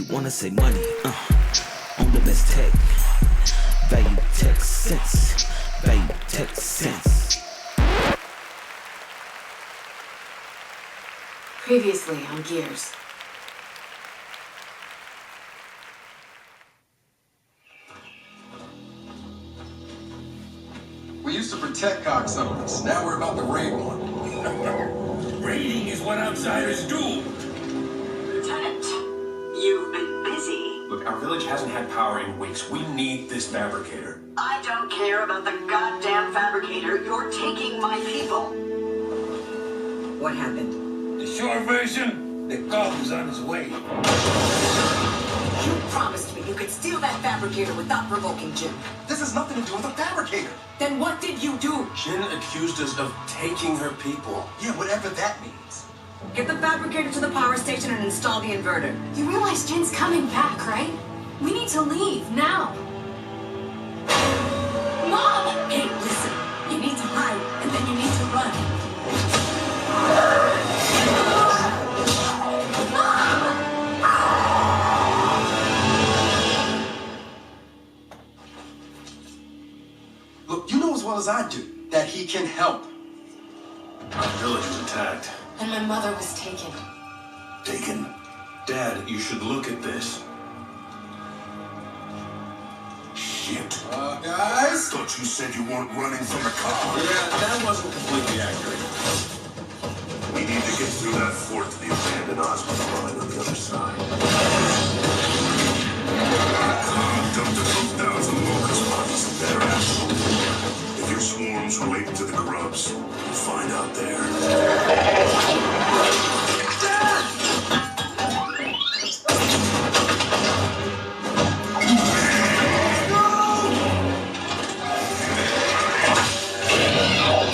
wanna say money, on the best tech. Value tech sense. Value tech sense. Previously on Gears. We used to protect cocksuckers. Now we're about to raid one. Raiding is what outsiders do. Lieutenant, you've been busy. Look, our village hasn't had power in weeks. We need this fabricator. I don't care about the goddamn fabricator. You're taking my people. What happened? The short version, the goblin's on his way. You promised me you could steal that fabricator without provoking Jim. This has nothing to do with the fabricator. Then what did you do? Jin accused us of taking her people. Yeah, whatever that means. Get the fabricator to the power station and install the inverter. You realize Jin's coming back, right? We need to leave, now. Mom! Hey, listen. You need to hide, and then you need to run. Look, you know as well as I do that he can help. Our village was attacked. And my mother was taken. Taken? Dad, you should look at this. Shit. Guys? Thought you said you weren't running from the car. Yeah, that wasn't completely accurate. We need to get through that fort to the abandoned hospital line on the other side. Dumped a couple thousand locust bodies in their asshole. If your swarms relate to the grubs, we'll find out there.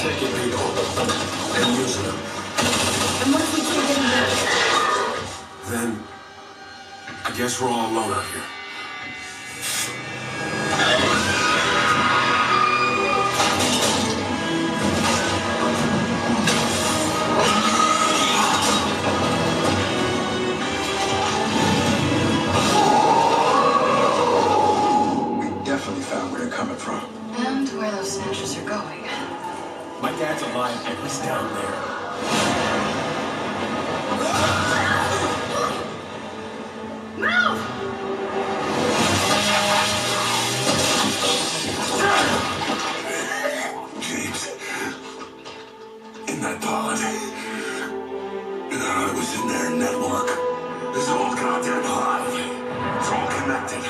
Take it, people, and use them. And what if we can't get him back? Then, I guess we're all alone out here. We definitely found where they're coming from. And where those snatchers are going. My dad's alive and he's down there. Move! James, in that pod, I was in their network. This whole goddamn hive. It's all connected.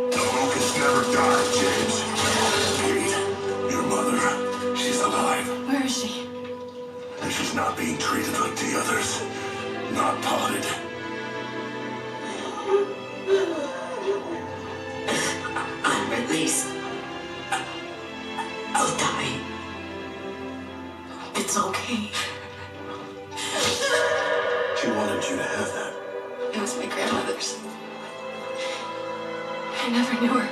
The locusts never die, James. Kate, your mother, she's alive. Where is she? And she's not being treated like the others. Not potted. I'm released. I'll die. It's okay. She wanted you to have that. It was my grandmother's. I never knew her.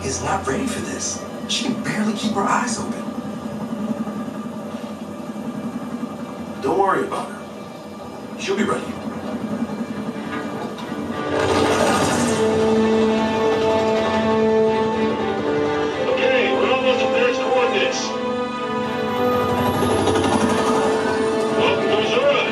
is not ready for this. She can barely keep her eyes open. Don't worry about her. She'll be ready. Okay, we're almost at base coordinates. Welcome to Missouri.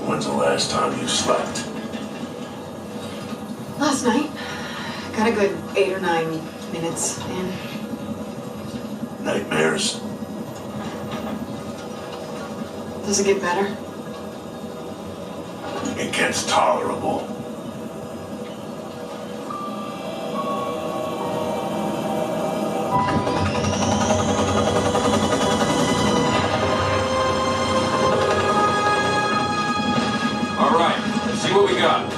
When's the last time you slept? Last night, got a good 8 or 9 minutes in. Nightmares? Does it get better? It gets tolerable. All right, let's see what we got.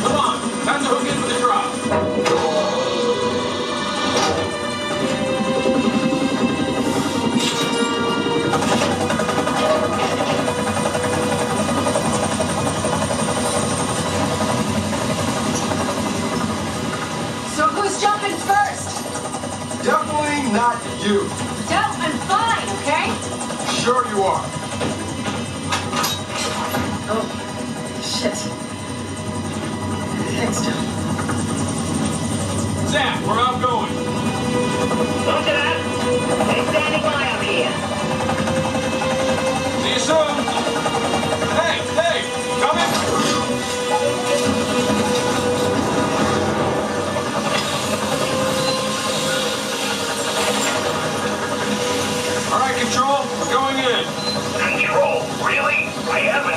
Come on, time to hook in for the drop. So who's jumping first? Definitely not you. Don't, I'm fine, okay? Sure you are. Oh, shit. Thanks, John. Zach, we're outgoing. Roger that. Stay standing by up here. See you soon. Hey, coming? All right, Control, we're going in. Control? Really? I haven't